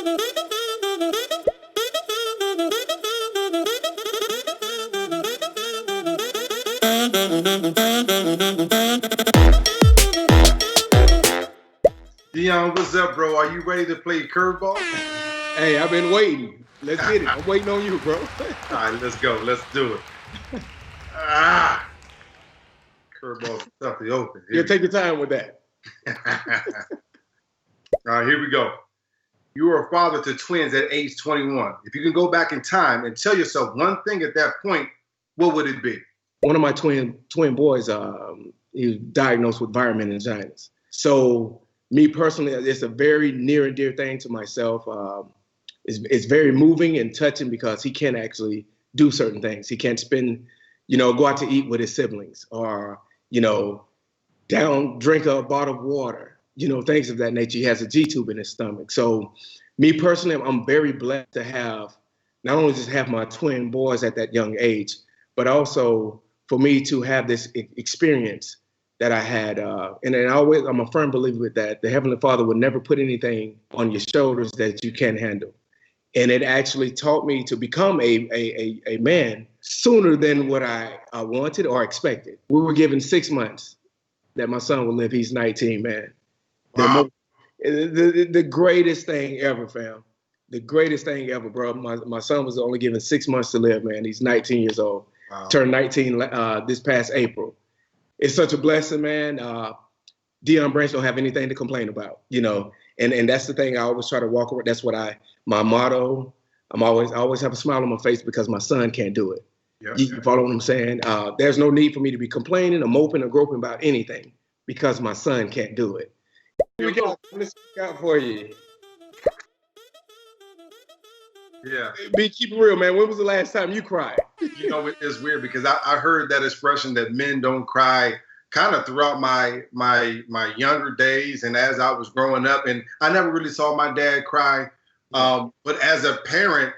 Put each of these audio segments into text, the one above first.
Deion, what's up, bro? Are you ready to play curveball? Hey, I've been waiting. Let's get it. I'm waiting on you, bro. All right, let's go. Let's do it. Curveball's tough to open. Yeah, take your time with that. All right, here we go. You were a father to twins at age 21. If you can go back in time and tell yourself one thing at that point, what would it be? One of my twin boys, he was diagnosed with viral meningitis. So me personally, it's a very near and dear thing to myself. It's very moving and touching because he can't actually do certain things. He can't go out to eat with his siblings or, drink a bottle of water, things of that nature. He has a G-tube in his stomach. So me personally, I'm very blessed to have, not only just have my twin boys at that young age, but also for me to have this experience that I had. I'm a firm believer with that. The Heavenly Father would never put anything on your shoulders that you can't handle. And it actually taught me to become a man sooner than what I wanted or expected. We were given 6 months that my son would live. He's 19, man. Wow. The greatest thing ever, fam. The greatest thing ever, bro. My son was only given 6 months to live, man. He's 19 years old. Wow. Turned 19 this past April. It's such a blessing, man. Deion Branch don't have anything to complain about, and that's the thing I always try to walk around. That's what my motto. I always have a smile on my face because my son can't do it. You follow what I'm saying? There's no need for me to be complaining or moping or groping about anything because my son can't do it. Here we go. Let's look out for you. Yeah. Keep it real, man. When was the last time you cried? It's weird because I heard that expression that men don't cry kind of throughout my younger days and as I was growing up, and I never really saw my dad cry. But as a parent,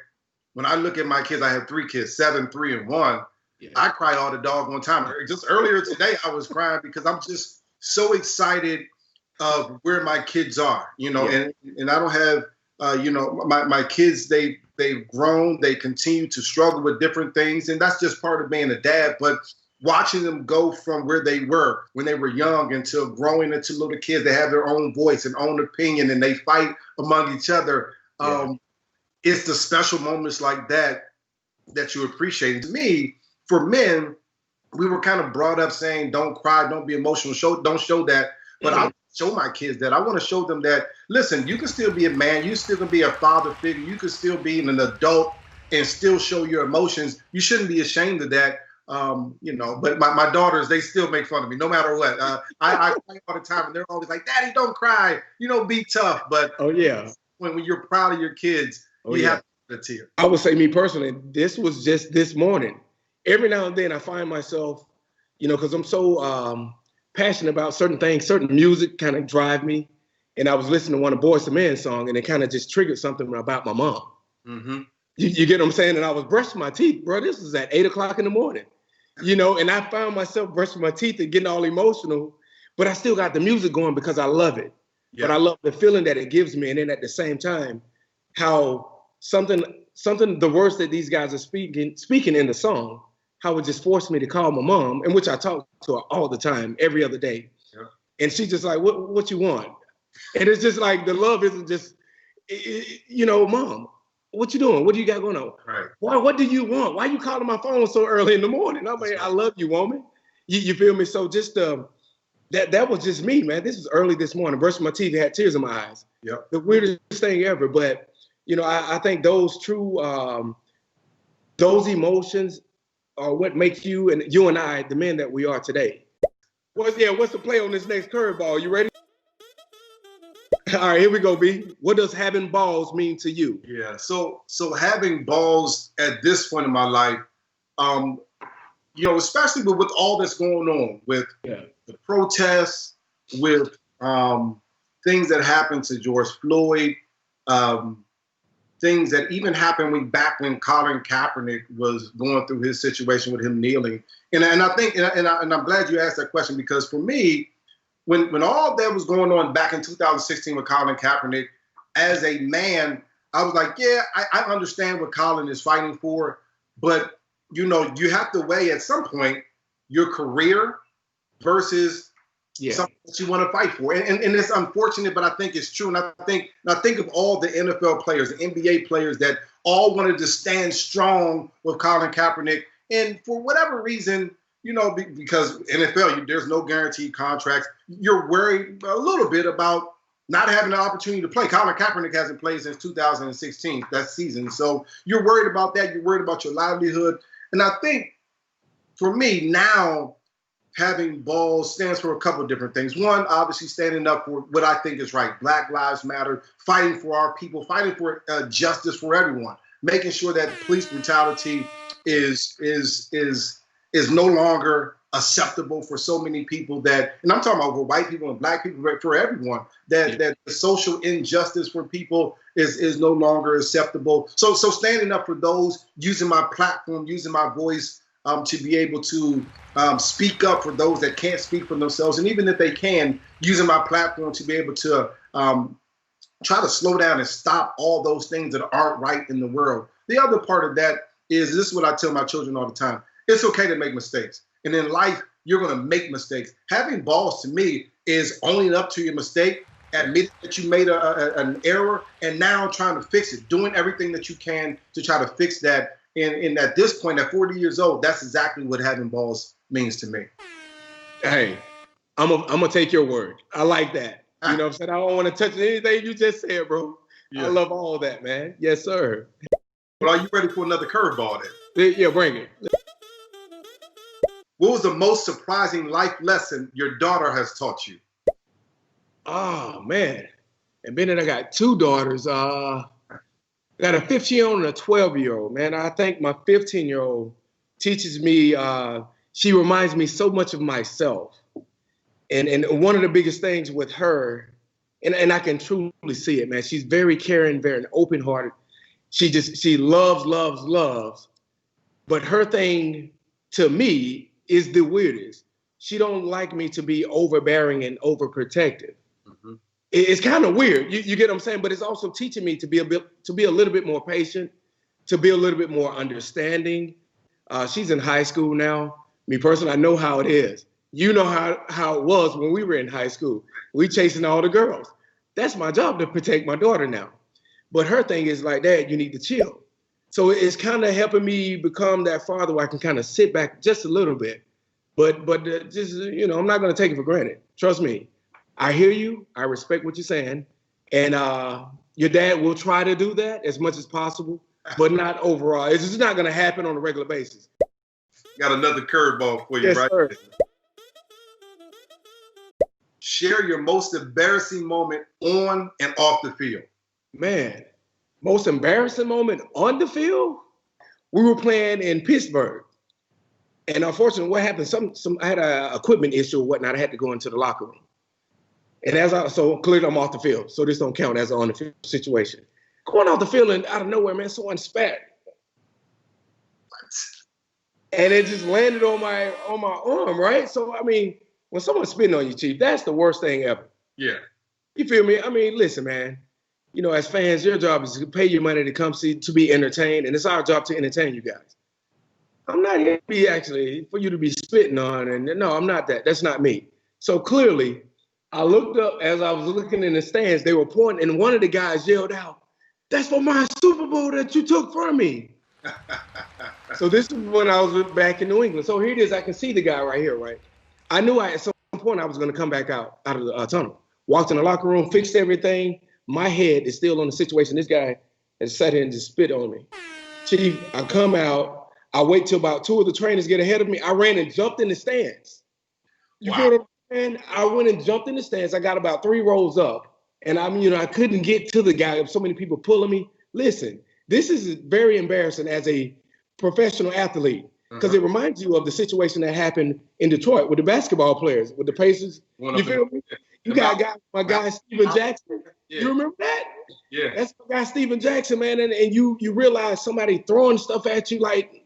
when I look at my kids, I have 3 kids, 7, 3, and 1. Yeah. I cry all the doggone time. Just earlier today, I was crying because I'm just so excited of where my kids are, and I don't have, my kids, they've grown, they continue to struggle with different things, and that's just part of being a dad. But watching them go from where they were when they were young until growing into little kids, they have their own voice and own opinion, and they fight among each other. It's the special moments like that you appreciate. And to me, for men, we were kind of brought up saying, don't cry, don't be emotional, don't show that. But I show my kids that. I want to show them that, listen, you can still be a man, you still can be a father figure, you can still be an adult and still show your emotions. You shouldn't be ashamed of that. But my daughters, they still make fun of me no matter what. I cry all the time and they're always like, Daddy, don't cry, be tough. But when you're proud of your kids, you have a tear. I would say, me personally, this was just this morning. Every now and then I find myself, because I'm so passionate about certain things, certain music kind of drive me. And I was listening to one of Boyz II Men's song, and it kind of just triggered something about my mom. Mm-hmm. You get what I'm saying? And I was brushing my teeth, bro. This was at 8 o'clock in the morning, and I found myself brushing my teeth and getting all emotional, but I still got the music going because I love it. Yeah. But I love the feeling that it gives me. And then at the same time, how something, the words that these guys are speaking in the song, how it just forced me to call my mom, in which I talk to her all the time, every other day. Yeah. And she's just like, what you want? And it's just like, the love isn't just, Mom, what you doing? What do you got going on? Right. Why? What do you want? Why you calling my phone so early in the morning? I'm like, I love you, woman. You feel me? So just that was just me, man. This was early this morning. Brushing my teeth, had tears in my eyes. Yep. The weirdest thing ever. But I think those true those emotions are what make you and I the men that we are today. What's the play on this next curveball? You ready? All right, here we go, B. What does having balls mean to you? Yeah, so having balls at this point in my life, especially with all that's going on with the protests, with things that happened to George Floyd, things that even happened back when Colin Kaepernick was going through his situation with him kneeling. And I think, and I'm glad you asked that question, because for me, when all that was going on back in 2016 with Colin Kaepernick, as a man, I was like, yeah, I understand what Colin is fighting for, but you know, you have to weigh at some point your career versus something that you want to fight for. And it's unfortunate, but I think it's true. And I think of all the NFL players, the NBA players that all wanted to stand strong with Colin Kaepernick. And for whatever reason, you know, because NFL, there's no guaranteed contracts, you're worried a little bit about not having the opportunity to play. Colin Kaepernick hasn't played since 2016, that season. So you're worried about that. You're worried about your livelihood. And I think for me now, having balls stands for a couple of different things. One, obviously standing up for what I think is right. Black Lives Matter, fighting for our people, fighting for justice for everyone, making sure that police brutality is no longer acceptable for so many people that, and I'm talking about for white people and black people, but for everyone, that the social injustice for people is no longer acceptable. So standing up for those, using my platform, using my voice to be able to speak up for those that can't speak for themselves. And even if they can, using my platform to be able to try to slow down and stop all those things that aren't right in the world. The other part of that is, this is what I tell my children all the time. It's okay to make mistakes. And in life, you're going to make mistakes. Having balls to me is owning up to your mistake, admitting that you made an error, and now trying to fix it, doing everything that you can to try to fix that. And at this point, at 40 years old, that's exactly what having balls means to me. Hey, I'm gonna take your word. I like that. You know what I'm saying? I don't want to touch anything you just said, bro. Yeah. I love all that, man. Yes, sir. Well, are you ready for another curveball then? Yeah, bring it. What was the most surprising life lesson your daughter has taught you? Oh, man. And being that I got two daughters, I got a 15-year-old and a 12-year-old, man. I think my 15-year-old teaches me, she reminds me so much of myself. And one of the biggest things with her, and I can truly see it, man, she's very caring, very open-hearted. She loves. But her thing to me is the weirdest. She don't like me to be overbearing and overprotective. Mm-hmm. It's kind of weird. You get what I'm saying? But it's also teaching me to be a little bit more patient, to be a little bit more understanding. She's in high school now. Me personally, I know how it is. You know how it was when we were in high school. We chasing all the girls. That's my job, to protect my daughter now. But her thing is like, Dad, you need to chill. So it's kind of helping me become that father where I can kind of sit back just a little bit. But just, you know, I'm not going to take it for granted. Trust me. I hear you. I respect what you're saying. And your dad will try to do that as much as possible, but not overall. It's just not going to happen on a regular basis. Got another curveball for you, yes, right? Sir. Share your most embarrassing moment on and off the field. Man, most embarrassing moment on the field? We were playing in Pittsburgh. And unfortunately, what happened, I had an equipment issue or whatnot. I had to go into the locker room. And so clearly I'm off the field. So this don't count as an on the field situation. Going off the field and out of nowhere, man, someone spat. And it just landed on my arm, right? So, I mean, when someone's spitting on you, Chief, that's the worst thing ever. Yeah. You feel me? I mean, listen, man. You know, as fans, your job is to pay your money to come see, to be entertained, and it's our job to entertain you guys. I'm not here to be for you to be spitting on, and no, I'm not that. That's not me. So clearly, I looked up as I was looking in the stands, they were pointing, and one of the guys yelled out, "That's for my Super Bowl that you took from me." So this is when I was back in New England. So here it is. I can see the guy right here, right? I knew at some point I was going to come back out of the tunnel. Walked in the locker room, fixed everything. My head is still on the situation. This guy has sat here and just spit on me. Chief, I come out. I wait till about two of the trainers get ahead of me. I ran and jumped in the stands. You feel what I'm saying? I went and jumped in the stands. I got about 3 rows up. And I couldn't get to the guy. So many people pulling me. Listen, this is very embarrassing as a professional athlete because it reminds you of the situation that happened in Detroit with the basketball players, with the Pacers. You feel me? You got my guy, Steven Jackson. Yeah. You remember that? Yeah. That's my guy, Steven Jackson, man. And you realize somebody throwing stuff at you like,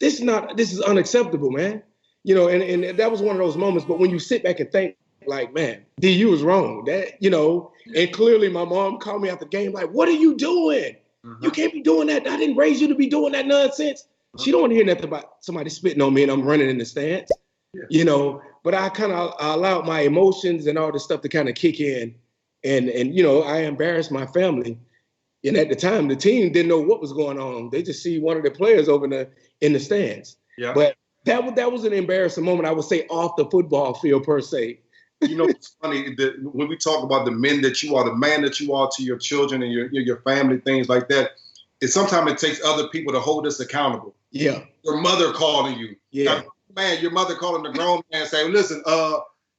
this is unacceptable, man. You know, and that was one of those moments. But when you sit back and think like, man, D, you was wrong. That, you know, and clearly my mom called me after the game, like, what are you doing? You can't be doing that. I didn't raise you to be doing that nonsense. She don't want to hear nothing about somebody spitting on me and I'm running in the stands, you know, but I kind of allowed my emotions and all this stuff to kind of kick in. And, you know, I embarrassed my family. And at the time, the team didn't know what was going on. They just see one of the players over in the stands. Yeah. But that was an embarrassing moment, I would say, off the football field per se. You know, it's funny that when we talk about the men that you are, the man that you are to your children and your family, things like that, sometimes it takes other people to hold us accountable. Yeah. Your mother calling you. Yeah. Man, your mother calling the grown man saying, listen,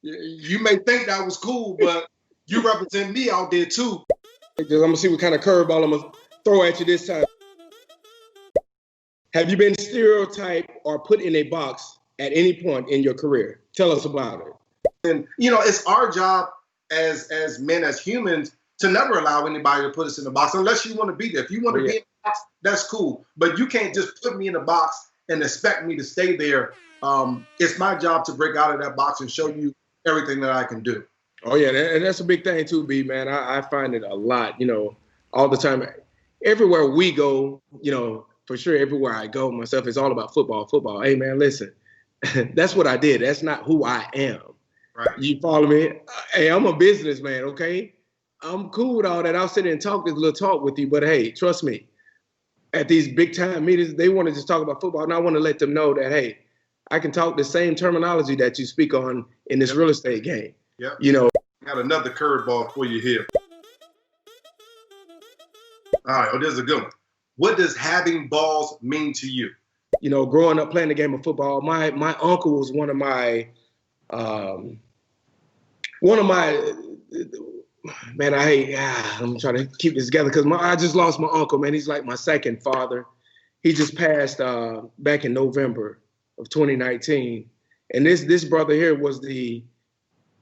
you may think that was cool, but you represent me out there too. I'm going to see what kind of curveball I'm going to throw at you this time. Have you been stereotyped or put in a box at any point in your career? Tell us about it. And, you know, it's our job as men, as humans, to never allow anybody to put us in a box unless you want to be there. If you want to be in a box, that's cool. But you can't just put me in a box and expect me to stay there. It's my job to break out of that box and show you everything that I can do. Oh, yeah. And that's a big thing, too, B, man. I find it a lot, you know, all the time. Everywhere we go, you know, for sure, everywhere I go myself, it's all about football. Hey, man, listen, that's what I did. That's not who I am. Right. You follow me? Hey, I'm a businessman, okay? I'm cool with all that. I'll sit and talk this little talk with you. But, hey, trust me, at these big-time meetings, they want to just talk about football. And I want to let them know that, hey, I can talk the same terminology that you speak on in this real estate game. Yeah. You know. Got another curveball for you here. All right. Oh, there's a good one. What does having balls mean to you? You know, growing up playing the game of football, my uncle was one of my man, I'm trying to keep this together because I just lost my uncle, man. He's like my second father. He just passed back in November of 2019. And this brother here was the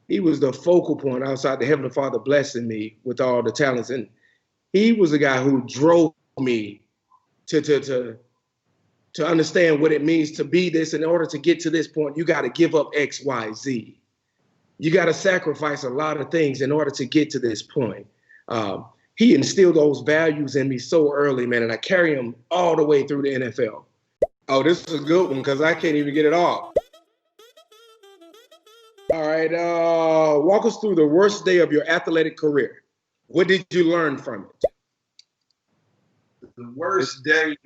focal point outside the Heavenly Father blessing me with all the talents. And he was the guy who drove me to understand what it means to be this. In order to get to this point, you got to give up X, Y, Z. You got to sacrifice a lot of things in order to get to this point. He instilled those values in me so early, man, and I carry them all the way through the NFL. Oh, this is a good one because I can't even get it off. All right, walk us through the worst day of your athletic career. What did you learn from it? The worst day.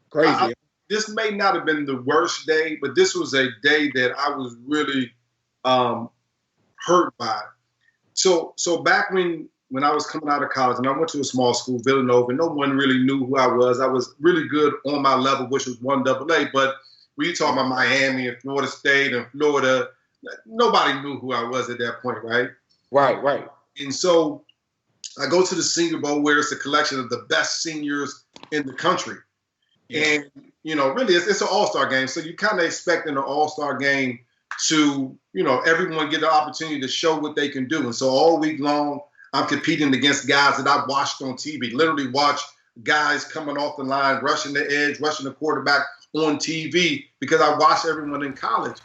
Crazy. This may not have been the worst day, but this was a day that I was really hurt by. So back when I was coming out of college and I went to a small school, Villanova, no one really knew who I was. I was really good on my level, which was 1AA. But when you talk about Miami and Florida State and Florida, nobody knew who I was at that point, right? Right. And so I go to the Senior Bowl where it's a collection of the best seniors in the country. Yeah. And, you know, really it's an all-star game. So you kind of expect in an all-star game to, you know, everyone get the opportunity to show what they can do. And so all week long, I'm competing against guys that I've watched on TV, literally watch guys coming off the line, rushing the edge, rushing the quarterback on TV because I watched everyone in college.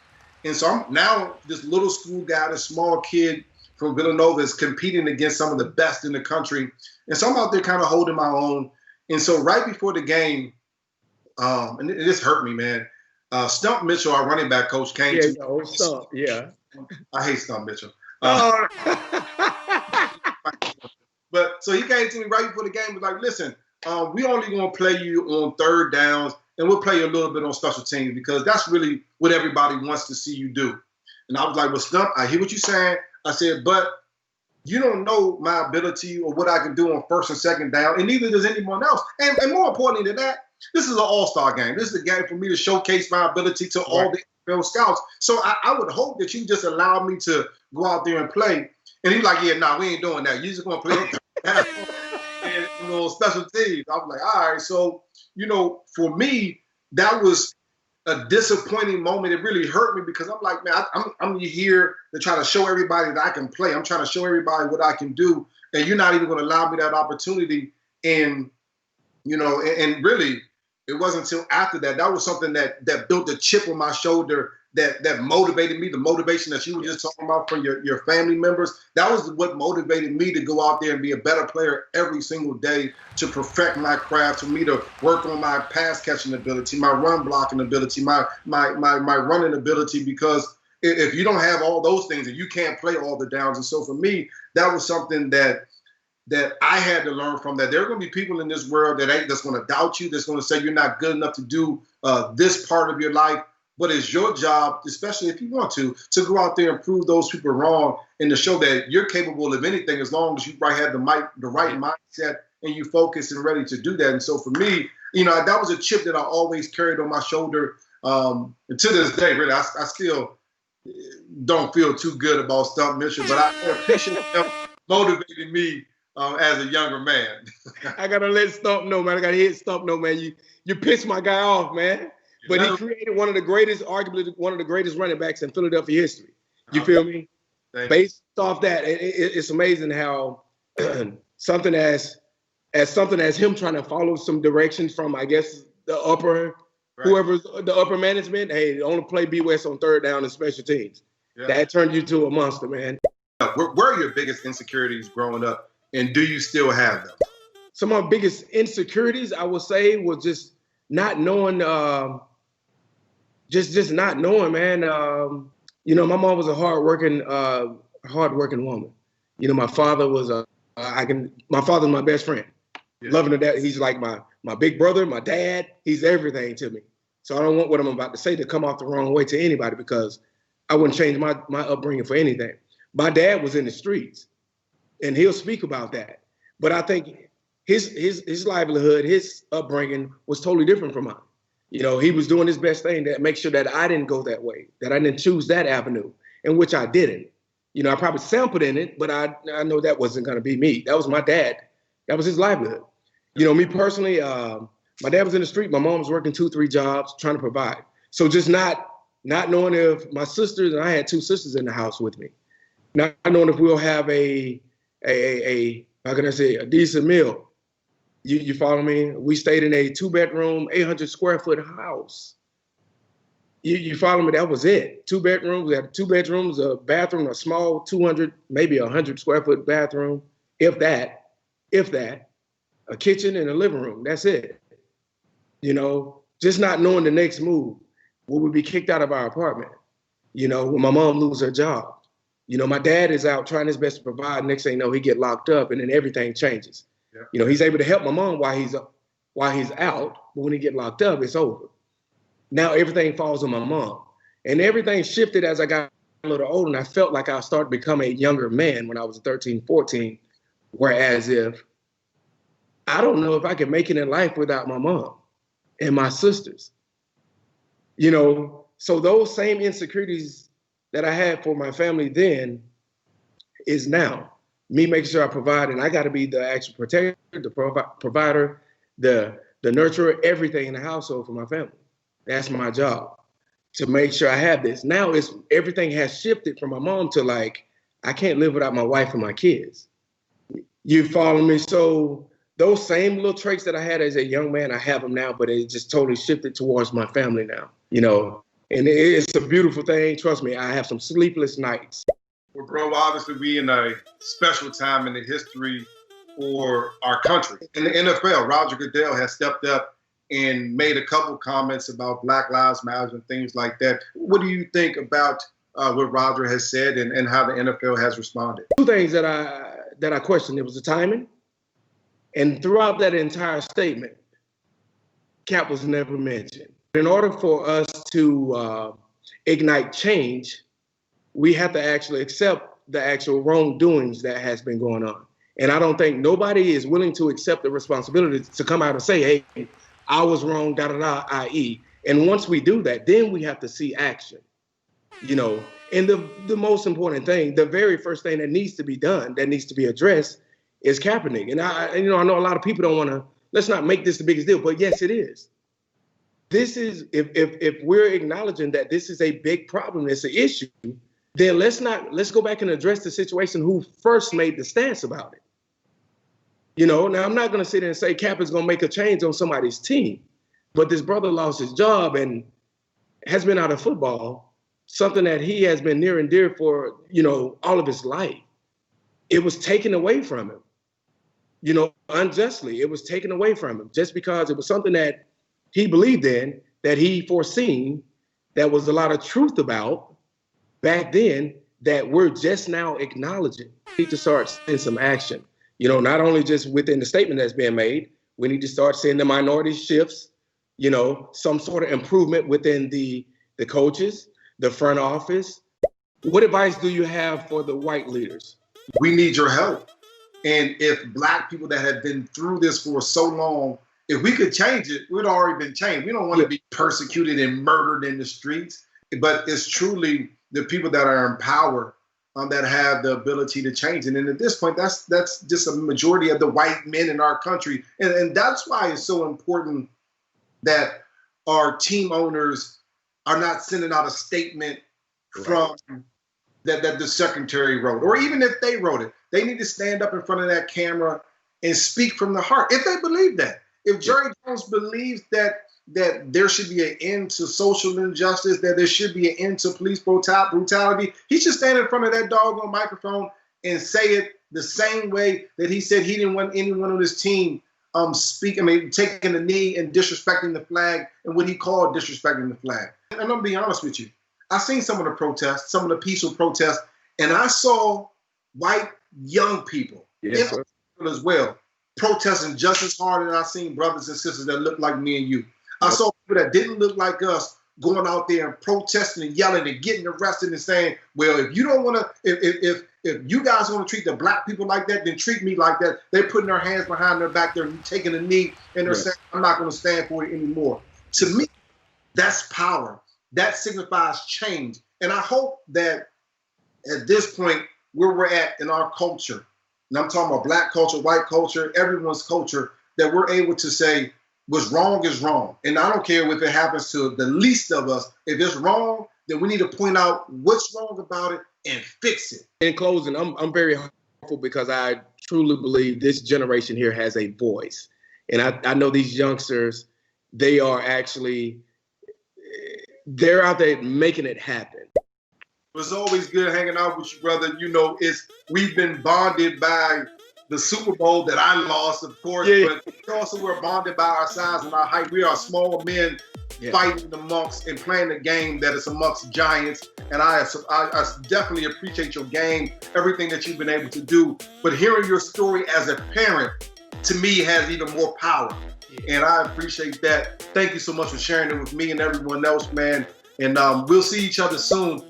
And so I'm now this little school guy, this small kid from Villanova is competing against some of the best in the country. And so I'm out there kind of holding my own. And so right before the game, and this hurt me, man. Stump Mitchell, our running back coach, came to me. Stump, yeah. I hate Stump Mitchell. But so he came to me right before the game, was like, listen, we only going to play you on third downs, and we'll play you a little bit on special teams because that's really what everybody wants to see you do. And I was like, well, Stump, I hear what you're saying. I said, but you don't know my ability or what I can do on first and second down, and neither does anyone else. And more importantly than that, this is an all-star game. This is a game for me to showcase my ability to all the NFL scouts. So I would hope that you just allow me to go out there and play. And he's like, yeah, no, we ain't doing that. You're just going to play and, you know, special teams. I was like, all right. So, you know, for me, that was a disappointing moment. It really hurt me because I'm like, man, I'm here to try to show everybody that I can play. I'm trying to show everybody what I can do. And you're not even going to allow me that opportunity. And, you know, and really, it wasn't until after that. That was something that built a chip on my shoulder that motivated me, the motivation that you were just talking about from your family members, that was what motivated me to go out there and be a better player every single day, to perfect my craft, for me to work on my pass catching ability, my run blocking ability, my running ability, because if you don't have all those things, and you can't play all the downs. And so for me, that was something that I had to learn from, that there are going to be people in this world that's going to doubt you, that's going to say you're not good enough to do this part of your life. But it's your job, especially if you want to go out there and prove those people wrong, and to show that you're capable of anything, as long as you have the right mindset and you focus and ready to do that. And so for me, that was a chip that I always carried on my shoulder. And to this day, really, I still don't feel too good about Stump Mitchell, but I appreciate him motivating me as a younger man. I gotta let Stump know, man. I gotta hit Stump know, man. You pissed my guy off, man. But he created one of the greatest, arguably one of the greatest running backs in Philadelphia history. You feel me? Based off that, it's amazing how something as him trying to follow some direction from, I guess, the upper, whoever's the upper management. Hey, only play B West on third down and special teams. Yeah. That turned you to a monster, man. Where are your biggest insecurities growing up, and do you still have them? Some of my biggest insecurities, I would say, was just not knowing. Just not knowing, man. My mom was a hardworking woman. My father was my father's my best friend. Yeah. Loving to death. He's like my big brother, my dad. He's everything to me. So I don't want what I'm about to say to come off the wrong way to anybody, because I wouldn't change my upbringing for anything. My dad was in the streets, and he'll speak about that. But I think his livelihood, his upbringing was totally different from mine. He was doing his best thing to make sure that I didn't go that way, that I didn't choose that avenue, in which I didn't. I probably sampled in it, but I know that wasn't going to be me. That was my dad. That was his livelihood. Me personally, my dad was in the street. My mom was working 2-3 jobs, trying to provide. So just not knowing if my sisters, and I had 2 sisters in the house with me, not knowing if we'll have a how can I say, a decent meal. You follow me? We stayed in a 2-bedroom, 800 square foot house. You follow me? That was it. 2 bedrooms. We had 2 bedrooms, a bathroom, a small 200, maybe 100 square foot bathroom, if that, a kitchen and a living room. That's it. Just not knowing the next move. Will we be kicked out of our apartment? Will my mom lose her job? My dad is out trying his best to provide. Next thing you know, he get locked up, and then everything changes. Yeah. He's able to help my mom while he's out, but when he get locked up, it's over. Now everything falls on my mom, and everything shifted as I got a little older, and I felt like I started to become a younger man when I was 13, 14, whereas if I don't know if I can make it in life without my mom and my sisters. So those same insecurities that I had for my family then is now me making sure I provide, and I got to be the actual protector, the provider, the nurturer, everything in the household for my family. That's my job, to make sure I have this. Now everything has shifted from my mom to like, I can't live without my wife and my kids. You follow me? So those same little traits that I had as a young man, I have them now, but it just totally shifted towards my family now, and it's a beautiful thing. Trust me, I have some sleepless nights. Well, bro, obviously we in a special time in the history for our country. In the NFL, Roger Goodell has stepped up and made a couple comments about Black Lives Matter and things like that. What do you think about what Roger has said and how the NFL has responded? 2 things that I questioned. It was the timing, and throughout that entire statement, Cap was never mentioned. In order for us to ignite change, we have to actually accept the actual wrongdoings that has been going on. And I don't think nobody is willing to accept the responsibility to come out and say, hey, I was wrong, i.e. And once we do that, then we have to see action. And the most important thing, the very first thing that needs to be done, that needs to be addressed, is Kaepernick. And I know a lot of people don't want to, let's not make this the biggest deal, but yes, it is. This is, if we're acknowledging that this is a big problem, it's an issue, then let's go back and address the situation who first made the stance about it. Now I'm not going to sit there and say Cap is going to make a change on somebody's team, but this brother lost his job and has been out of football something that he has been near and dear for, all of his life. It was taken away from him, unjustly. It was taken away from him just because it was something that he believed in, that he foreseen, that was a lot of truth about back then that we're just now acknowledging. We need to start seeing some action, not only just within the statement that's being made. We need to start seeing the minority shifts, some sort of improvement within the coaches, the front office. What advice do you have for the white leaders? We need your help. And if Black people that have been through this for so long, if we could change it, we'd already been changed. We don't want to be persecuted and murdered in the streets, but it's truly the people that are in power that have the ability to change it. And at this point, that's just a majority of the white men in our country. And that's why it's so important that our team owners are not sending out a statement from that the secretary wrote, or even if they wrote it, they need to stand up in front of that camera and speak from the heart. If they believe that, if Jerry Jones believes that there should be an end to social injustice, that there should be an end to police brutality, he should stand in front of that doggone microphone and say it the same way that he said he didn't want anyone on his team taking a knee and disrespecting the flag, and what he called disrespecting the flag. And I'm gonna be honest with you, I seen some of the protests, some of the peaceful protests, and I saw white young people as well protesting just as hard as I seen brothers and sisters that looked like me and you. I saw people that didn't look like us going out there and protesting and yelling and getting arrested and saying, well, if you don't want to, if you guys want to treat the Black people like that, then treat me like that. They're putting their hands behind their back, they're taking a knee, and they're saying, I'm not going to stand for it anymore. To me, that's power. That signifies change. And I hope that at this point, where we're at in our culture, and I'm talking about Black culture, white culture, everyone's culture, that we're able to say what's wrong is wrong. And I don't care if it happens to the least of us. If it's wrong, then we need to point out what's wrong about it and fix it. In closing, I'm very hopeful because I truly believe this generation here has a voice. And I know these youngsters, they are actually, they're out there making it happen. It's always good hanging out with you, brother. We've been bonded by the Super Bowl that I lost, of course, but also we're bonded by our size and our height. We are small men fighting amongst and playing a game that is amongst giants. And I definitely appreciate your game, everything that you've been able to do. But hearing your story as a parent, to me, has even more power. And I appreciate that. Thank you so much for sharing it with me and everyone else, man. And we'll see each other soon.